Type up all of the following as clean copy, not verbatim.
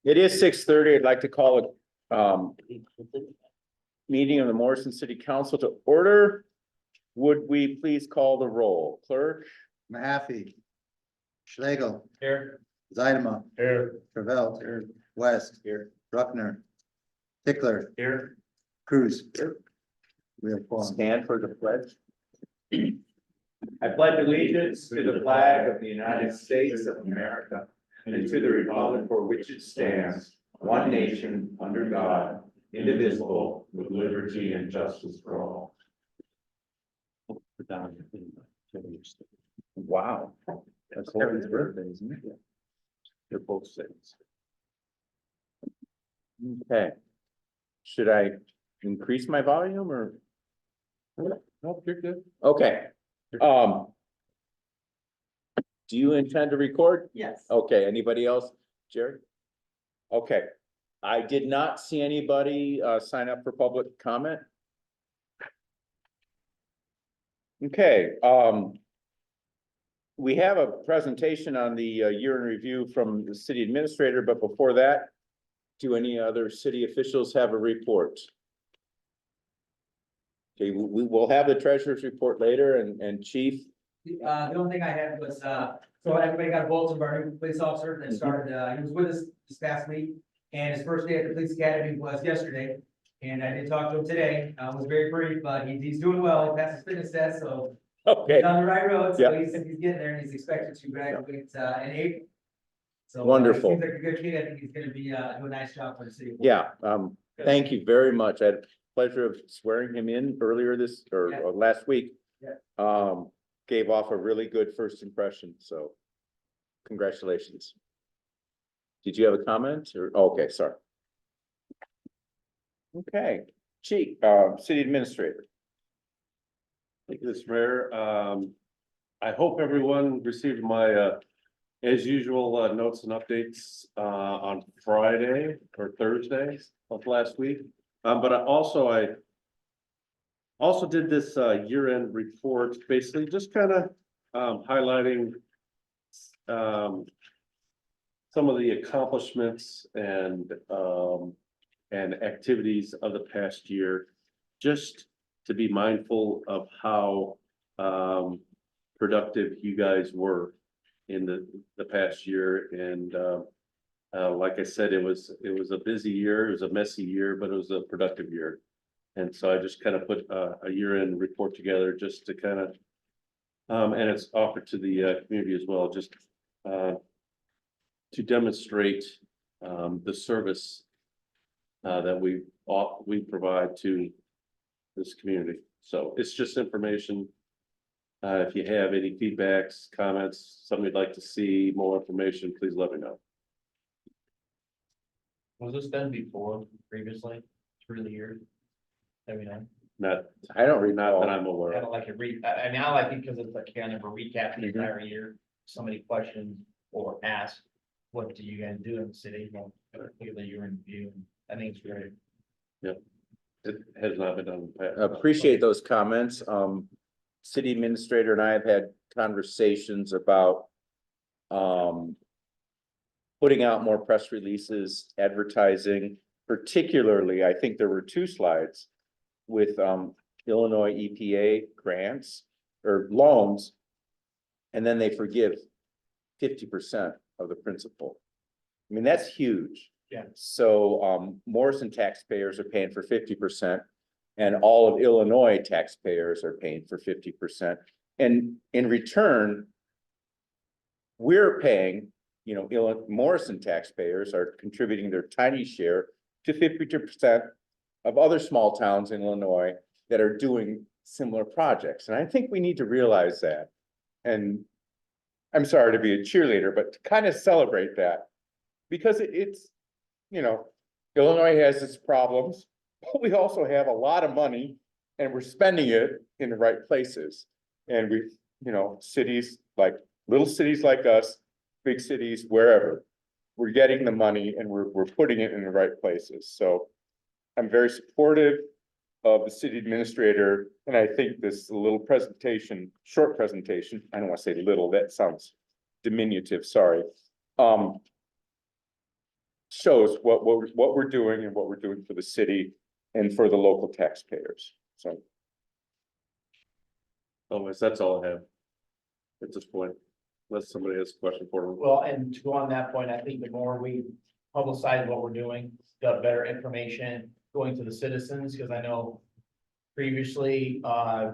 It is 6:30. I'd like to call it meeting of the Morrison City Council to order. Would we please call the roll? Clerk? Mahaffey. Schlegel. Here. Zeidema. Here. Travell. Here. West. Here. Bruckner. Tickler. Here. Cruz. We have four. Stand for the pledge. I pledge allegiance to the flag of the United States of America and to the republic for which it stands, one nation, under God, indivisible, with liberty and justice for all. Wow. That's Harry's birthday, isn't it? They're both 6. Okay. Should I increase my volume or? No, you're good. Okay. Do you intend to record? Yes. Okay, anybody else? Jerry? Okay, I did not see anybody sign up for public comment. Okay, we have a presentation on the year in review from the city administrator, but before that, do any other city officials have a report? Okay, we will have the treasurer's report later and chief. The only thing I had was, so everybody got a bulletin of our new police officer that started, he was with us this past week. And his first day at the police academy was yesterday. And I did talk to him today, was very brief, but he's doing well, he passed his fitness test, so. Okay, He's on the right road, so Yeah. he's getting there and he's expected to graduate, in April. So. Wonderful. Seems like a good kid, I think he's gonna be, do a nice job for the city. yeah, thank you very much. pleasure of swearing him in earlier this, or Yeah. or last week. Yeah. Gave off a really good first impression, so congratulations. Did you have a comment or, oh, okay, sorry. Okay, Chief, City Administrator. Thank you, Mr. Mayor. I hope everyone received my, as usual, notes and updates, on Friday or Thursday of last week. But I also did this, year-end report, basically just kind of, highlighting, some of the accomplishments and activities of the past year, just to be mindful of how productive you guys were in the past year. And like I said, it was a busy year, it was a messy year, but it was a productive year. And so I just kind of put a year-end report together just to kind of, and it's offered to the community as well, just to demonstrate the service that we provide to this community. So it's just information. If you have any feedbacks, comments, something you'd like to see, more information, please let me know. Was this done before, previously, through the year? I mean, Not, I don't not that recall. I'm aware I of. don't like it I mean, I like it because it's like kind of a recap of the entire year. Somebody questioned or asked, what do you guys do in the city? Well, clearly you're in view. I think it's great. It has not been done in the past. Appreciate those comments. City Administrator and I have had conversations about putting out more press releases, advertising, particularly, I think there were 2 slides with Illinois EPA grants or loans, and then they forgive 50% of the principal. I mean, that's huge. Yeah. So Morrison taxpayers are paying for 50%, and all of Illinois taxpayers are paying for 50%. And in return, we're paying, you know, Morrison taxpayers are contributing their tiny share to 50% of other small towns in Illinois that are doing similar projects. And I think we need to realize that. And I'm sorry to be a cheerleader, but to kind of celebrate that, because it's, you know, Illinois has its problems, but we also have a lot of money and we're spending it in the right places. And we, you know, cities like, little cities like us, big cities, wherever, we're getting the money and we're putting it in the right places. So I'm very supportive of the city administrator, and I think this little presentation, short presentation, I don't want to say little, that sounds diminutive, sorry. Shows what we're doing and what we're doing for the city and for the local taxpayers, so. Otherwise, that's all I have at this point, unless somebody has a question for me. Well, and to go on that point, I think the more we publicize what we're doing, the better information going to the citizens, because I know previously,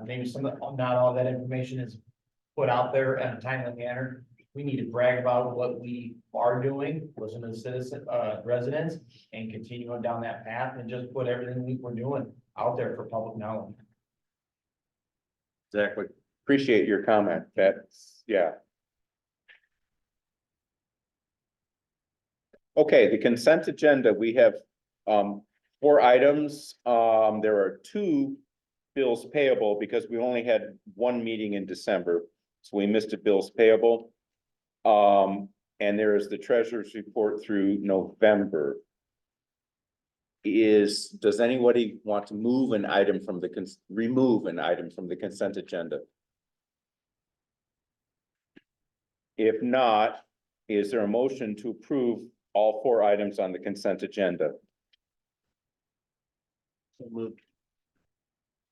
maybe not all that information is put out there in a timely manner. We need to brag about what we are doing, listen to the citizen, residents, and continue on down that path and just put everything we're doing out there for public knowledge. Exactly. Appreciate your comment, that's, yeah. Okay, the consent agenda, we have 4 items. There are 2 bills payable because we only had 1 meeting in December, so we missed a bills payable. And there is the treasurer's report through November. Does anybody want to move an item from remove an item from the consent agenda? If not, is there a motion to approve all 4 items on the consent agenda?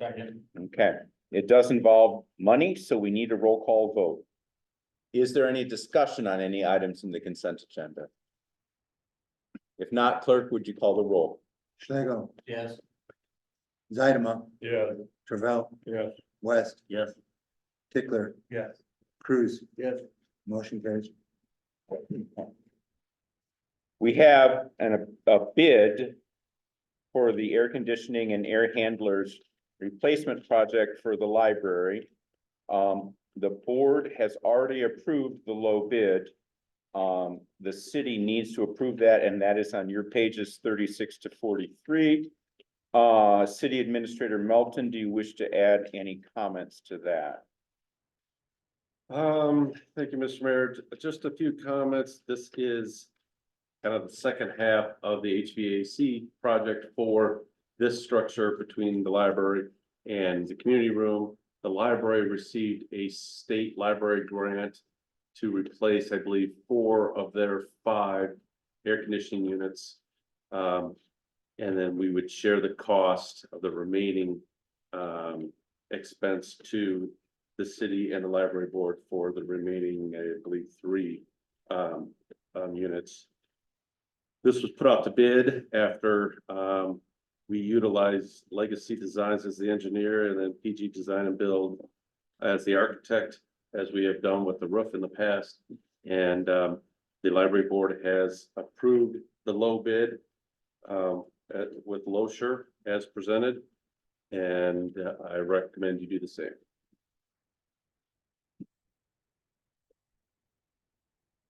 Second. Okay, it does involve money, so we need a roll call vote. Is there any discussion on any items in the consent agenda? If not, clerk, would you call the roll? Schlegel, Yes. Zeidema, Yeah. Travell, Yeah. West, Yes. Tickler, Yes. Cruz. Yes. Motion carries. We have a bid for the air conditioning and air handlers replacement project for the library. The board has already approved the low bid. The city needs to approve that, and that is on your pages 36 to 43. City Administrator Melton, do you wish to add any comments to that? Thank you, Mr. Mayor. Just a few comments. This is kind of the second half of the HVAC project for this structure between the library and the community room. The library received a state library grant to replace, I believe, 4 of their 5 air conditioning units. And then we would share the cost of the remaining expense to the city and the library board for the remaining, I believe, 3 units. This was put out to bid after we utilized Legacy Designs as the engineer and then PG Design and Build as the architect, as we have done with the roof in the past. And the library board has approved the low bid with Loescher as presented. And I recommend you do the same.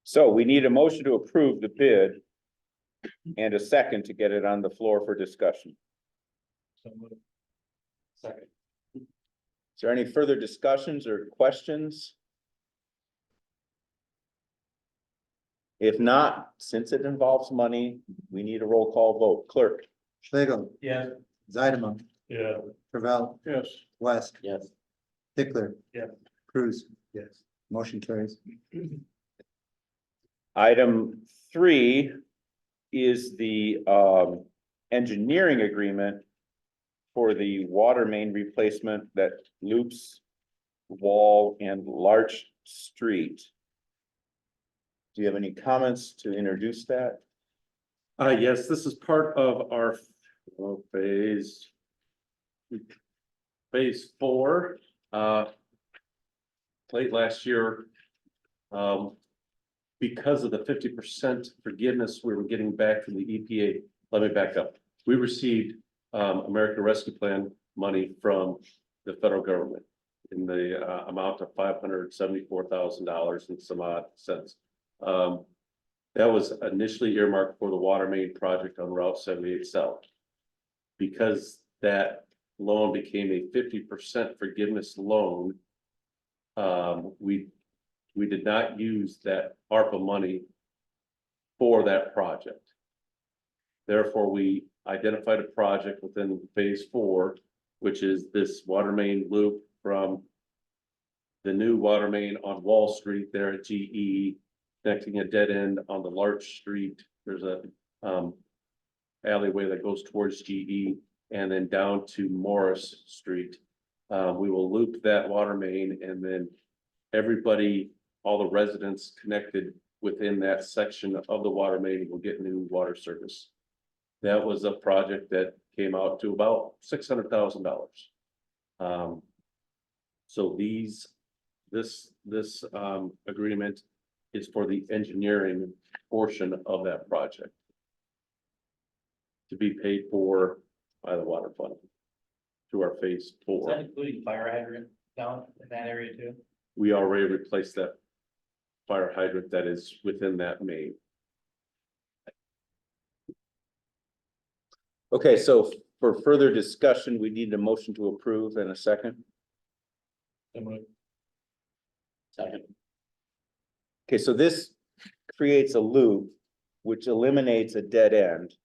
So we need a motion to approve the bid and a second to get it on the floor for discussion. Second. Is there any further discussions or questions? If not, since it involves money, we need a roll call vote. Clerk? Schlegel, Yes. Zeidemar, Yeah. Gravel, Yes. West, Yes. Tickler. Yeah. Cruz, Yes. motion carries. Item 3 is the engineering agreement for the water main replacement that loops Wall and Larch Street. Do you have any comments to introduce that? Yes, this is part of our phase 4. Late last year, because of the 50% forgiveness we were getting back from the EPA. Let me back up. We received American Rescue Plan money from the federal government in the amount of $574,000 and some odd cents. That was initially earmarked for the water main project on Route 78 South. Because that loan became a 50% forgiveness loan, we did not use that ARPA money for that project. Therefore, we identified a project within phase 4, which is this water main loop from the new water main on Wall Street there at GE, connecting a dead end on the Larch Street. There's a alleyway that goes towards GE and then down to Morris Street. We will loop that water main, and then everybody, all the residents connected within that section of the water main will get new water service. That was a project that came out to about $600,000. So this agreement is for the engineering portion of that project to be paid for by the water fund through our phase 4. Is that including fire hydrant down in that area too? We already replaced that fire hydrant that is within that main. Okay, so for further discussion, we need a motion to approve in a second. Second. Okay, so this creates a loop which eliminates a dead end.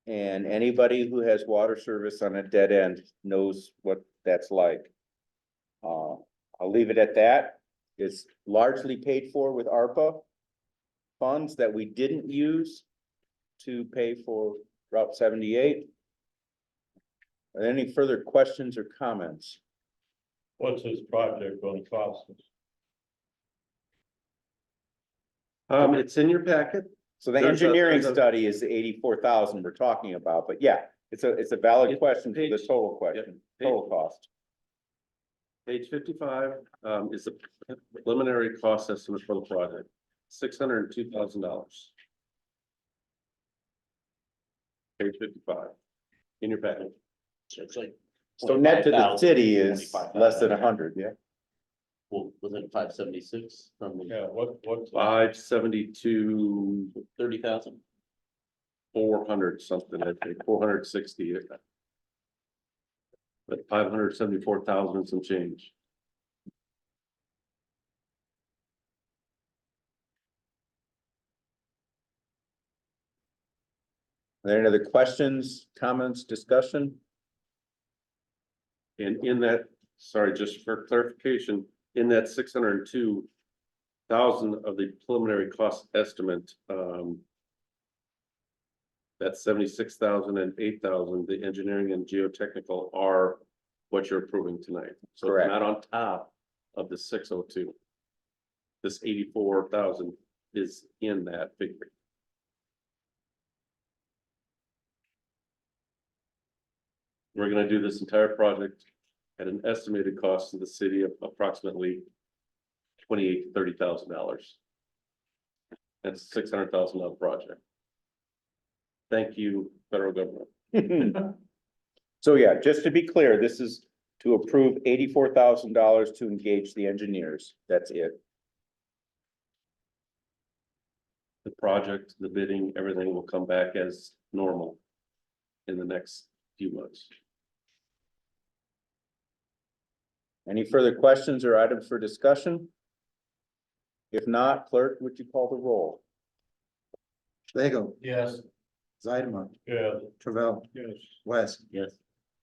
And anybody who has water service on a dead end knows what that's like. I'll leave it at that. It's largely paid for with ARPA funds that we didn't use to pay for Route 78. Are there any further questions or comments? What's this project going to cost us? It's in your packet. So the There's a- engineering there's a- study is the 84,000 we're talking about, but yeah, it's a valid It's question for the page- total question, Yep. total cost. Page 55 is the preliminary cost estimate for the project, $602,000. Page 55. in your package. It's like. So net to the 25,000, city is 25,000. less than 100, yeah? Well, was it 576 from the Yeah, what's? 572, 30,000? 400 something, I think, 460. But 574,000 and some change. Are there any other questions, comments, discussion? And in that, sorry, just for clarification, in that 602,000 of the preliminary cost estimate, that 76,000 and 8,000, the engineering and geotechnical are what you're approving tonight. So it's Correct. not on top of the 602. This 84,000 is in that figure. We're gonna do this entire project at an estimated cost to the city of approximately $28,000 to $30,000. That's a $600,000 project. Thank you, federal government. So yeah, just to be clear, this is to approve $84,000 to engage the engineers. That's it. The project, the bidding, everything will come back as normal in the next few months. Any further questions or items for discussion? If not, clerk, would you call the roll? Lego, Yes. Zeidemark, Yeah, Travell, yes. West, Yes.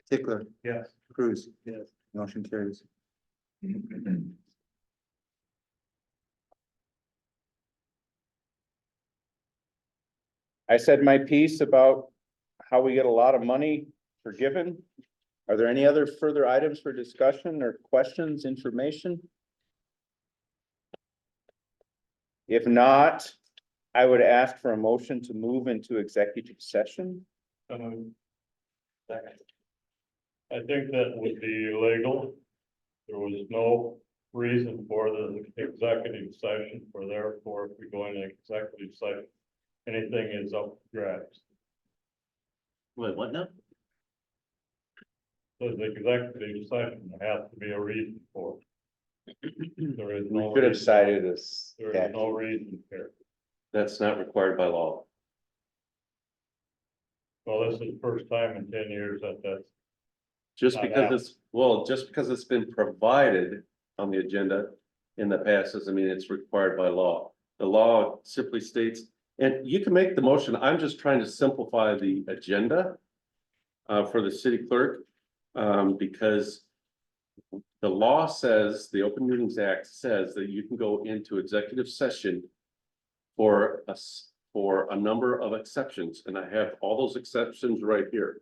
Tickler, Yes. Cruz. Yes. Motion carries. I said my piece about how we get a lot of money forgiven. Are there any other further items for discussion or questions, information? If not, I would ask for a motion to move into executive session. I think that would be illegal. There was no reason for the executive session, for therefore, if we go into executive session, anything is up for grabs. Wait, what now? So the executive session, there has to be a reason for it. There is We no. could have reason. cited this. There is no reason here. That's not required by law. Well, this is the first time in 10 years that that's. Just Not because out. it's, well, just because it's been provided on the agenda in the past doesn't mean it's required by law. The law simply states, and you can make the motion, I'm just trying to simplify the agenda for the city clerk, because the law says, the Open Meetings Act says that you can go into executive session for a number of exceptions, and I have all those exceptions right here.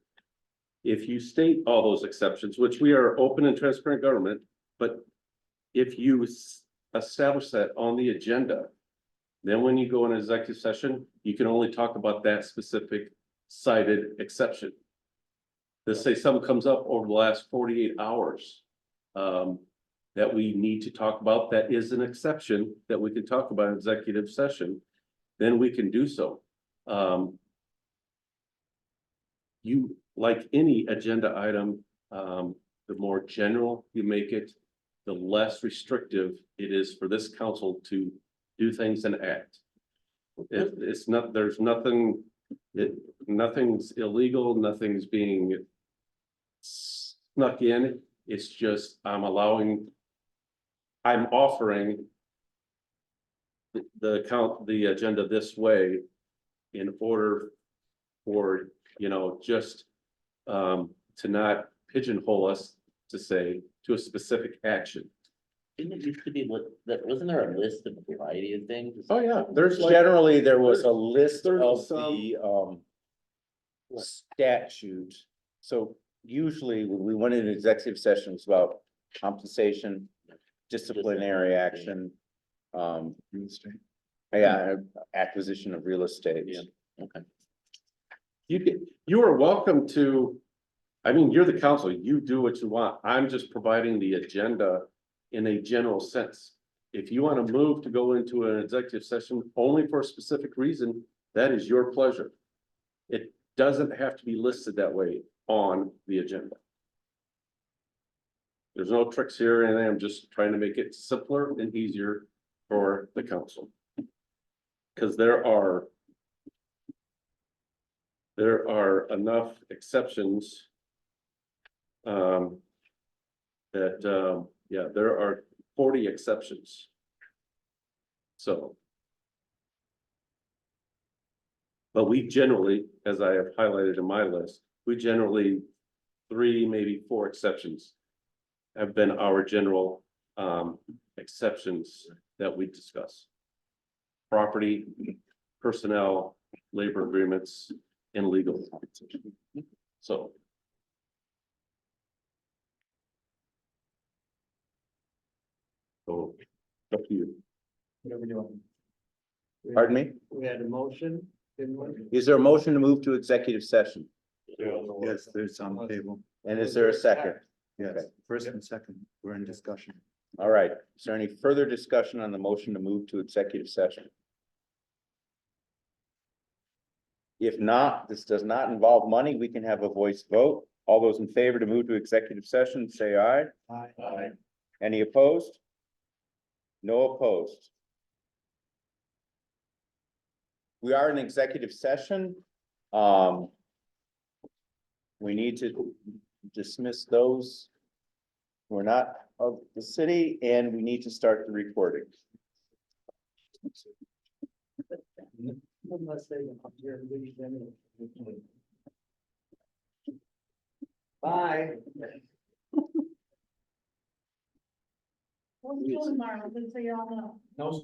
If you state all those exceptions, which we are open and transparent government, but if you establish that on the agenda, then when you go in executive session, you can only talk about that specific cited exception. Let's say something comes up over the last 48 hours that we need to talk about, that is an exception that we can talk about in executive session, then we can do so. You, like any agenda item, the more general you make it, the less restrictive it is for this council to do things and act. It's not, there's nothing, nothing's illegal, nothing's being snuck in. It's just, I'm offering the agenda this way in order for, just to not pigeonhole us to say to a specific action. Didn't it used to be, that wasn't there a list of a variety of things? Oh, yeah, There's generally, there was a list of the statute. So usually when we went into executive sessions about compensation, disciplinary action, acquisition of real estate. Yeah. Okay. You are welcome to, you're the council, you do what you want. I'm just providing the agenda in a general sense. If you want to move to go into an executive session only for a specific reason, that is your pleasure. It doesn't have to be listed that way. on the agenda. There's no tricks here, and I'm just trying to make it simpler and easier for the council. Because there are enough exceptions. Yeah, there are 40 exceptions. So. But we generally, as I have highlighted in my list, we generally, 3, maybe 4 exceptions. Have been our general exceptions that we discuss. Property, personnel, labor agreements, and legal. So. So, up to you. What are we doing? Pardon me? We had a motion, didn't we? Is there a motion to move to executive session? Yes, there's on the table. And is there a second? Yes, first and second, we're in discussion. All right, is there any further discussion on the motion to move to executive session? If not, this does not involve money, we can have a voice vote. All those in favor to move to executive session, say aye. Aye. Any opposed? No opposed. We are in executive session. We need to dismiss those who are not of the city, and we need to start the recording. Bye. What's going on, just so y'all know. No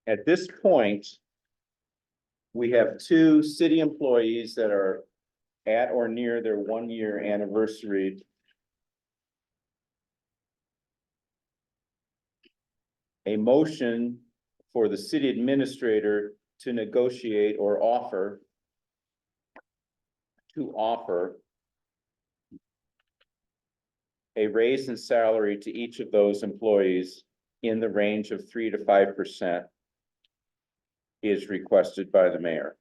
at this point, we have two city employees that are at or near their 1-year anniversary. A motion for the city administrator to negotiate or offer a raise in salary to each of those employees in the range of 3 to 5% is requested by the mayor.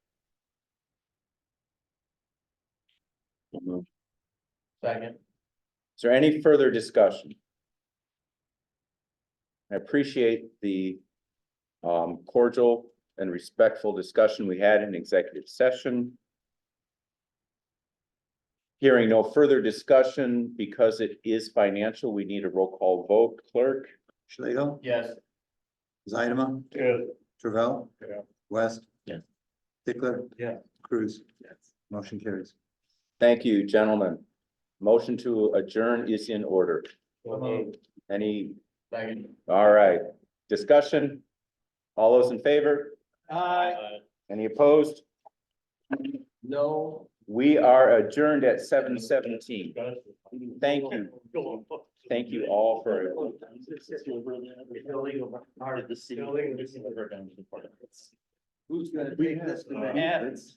Second. Is there any further discussion? I appreciate the cordial and respectful discussion we had in executive session. Hearing no further discussion, because it is financial, we need a roll call vote. Clerk? Schlegel? Yes. Zeidema? Yeah. Travell? Yeah. West? Yes. Tickler? Yeah. Cruz? Yes. Motion carries. Thank you, gentlemen. Motion to adjourn is in order. Any, Second. all right, discussion? All those in favor? Any opposed? No. We are adjourned at 7:17. Thank you. Thank you all for. Part of the city. Who's gonna take this to the hands?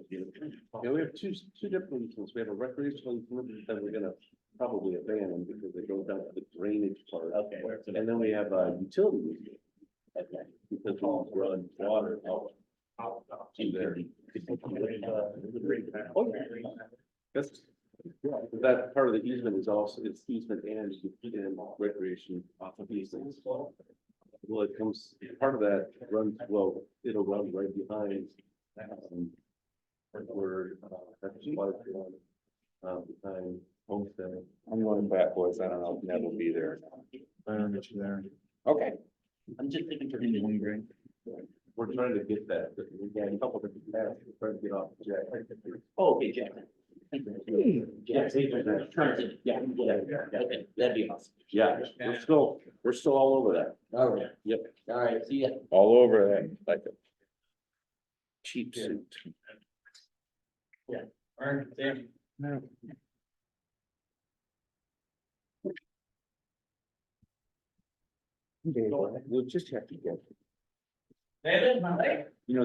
Yeah, we have two different ones. We have a recreational equipment that we're gonna probably abandon because they go down to the drainage part. Okay. And then we have a utility. Because we run water out. To there. That's, that part of the easement is also, it's easement and recreation off of easements. Well, it comes, part of that runs, well, it'll run right behind. Where, that's why, behind Homestead. I'm going back, boys. I don't know if Ned will be there. I don't get you there. Okay. I'm just thinking for. We're trying to get that, but we got a couple of different paths, we're trying to get off the jack. Oh, okay, Jack. Yeah, okay, that'd be awesome. Yeah, we're still all over that. All right. Yep. All right, see ya. All over that, like a cheap suit. All right, Sam. We'll just have to get. David, my leg. You know,